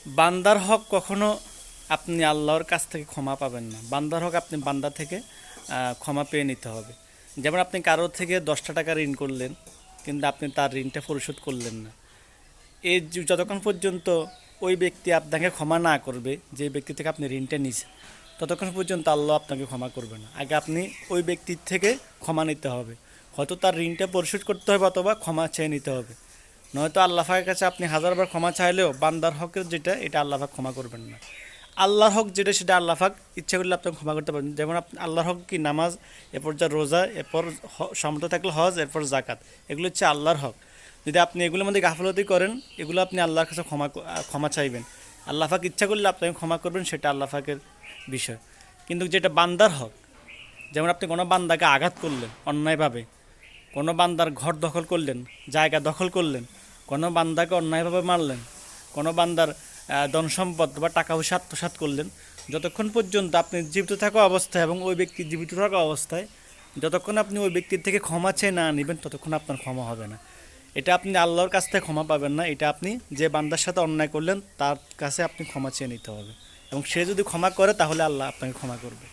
বান্দার হক কখনো আপনি আল্লাহর কাছ থেকে ক্ষমা পাবেন না। বান্দার হক আপনি বান্দা থেকে ক্ষমা পেয়ে নিতে হবে। যেমন আপনি কারোর থেকে 10টা টাকা ঋণ করলেন, কিন্তু আপনি তার ঋণটা পরিশোধ করলেন না। এই যতক্ষণ পর্যন্ত ওই ব্যক্তি আপনাকে ক্ষমা না করবে, যে ব্যক্তি থেকে আপনি ঋণটা নিছেন, ততক্ষণ পর্যন্ত আল্লাহ আপনাকে ক্ষমা করবে না। আগে আপনি ওই ব্যক্তির থেকে ক্ষমা নিতে হবে। হয়তো তার ঋণটা পরিশোধ করতে হবে অথবা ক্ষমা চেয়ে নিতে হবে। নয়তো আল্লাহ পাকের কাছে আপনি হাজারবার ক্ষমা চাইলেও বান্দার হকের যেটা, এটা আল্লাহ পাক ক্ষমা করবেন না। আল্লাহর হক যেটা, সেটা আল্লাহ পাক ইচ্ছা করলে আপনাকে ক্ষমা করতে পারেন। যেমন আপনি আল্লাহর হক কি? নামাজ, এরপর যা রোজা, এরপর সামর্থ্য থাকলে হজ, এরপর জাকাত। এগুলো হচ্ছে আল্লাহর হক। যদি আপনি এগুলোর মধ্যে গাফলতি করেন, এগুলো আপনি আল্লাহর কাছে ক্ষমা চাইবেন। আল্লাহ পাক ইচ্ছা করলে আপনাকে ক্ষমা করবেন, সেটা আল্লাহ পাকের বিষয়। কিন্তু যেটা বান্দার হক, যেমন আপনি কোনো বান্দাকে আঘাত করলেন অন্যায়ভাবে, কোনো বান্দার ঘর দখল করলেন, জায়গা দখল করলেন, কোনো বান্দাকে অন্যায়ভাবে মারলেন, কোনো বান্দার ধন সম্পদ বা টাকা পয়সা আত্মসাৎ করলেন, যতক্ষণ পর্যন্ত আপনি জীবিত থাকা অবস্থায় এবং ওই ব্যক্তি জীবিত থাকা অবস্থায়, যতক্ষণ আপনি ওই ব্যক্তির থেকে ক্ষমা চেয়ে না নেবেন, ততক্ষণ আপনার ক্ষমা হবে না। এটা আপনি আল্লাহর কাছ থেকে ক্ষমা পাবেন না। এটা আপনি যে বান্দার সাথে অন্যায় করলেন, তার কাছে আপনি ক্ষমা চেয়ে নিতে হবে, এবং সে যদি ক্ষমা করে তাহলে আল্লাহ আপনাকে ক্ষমা করবে।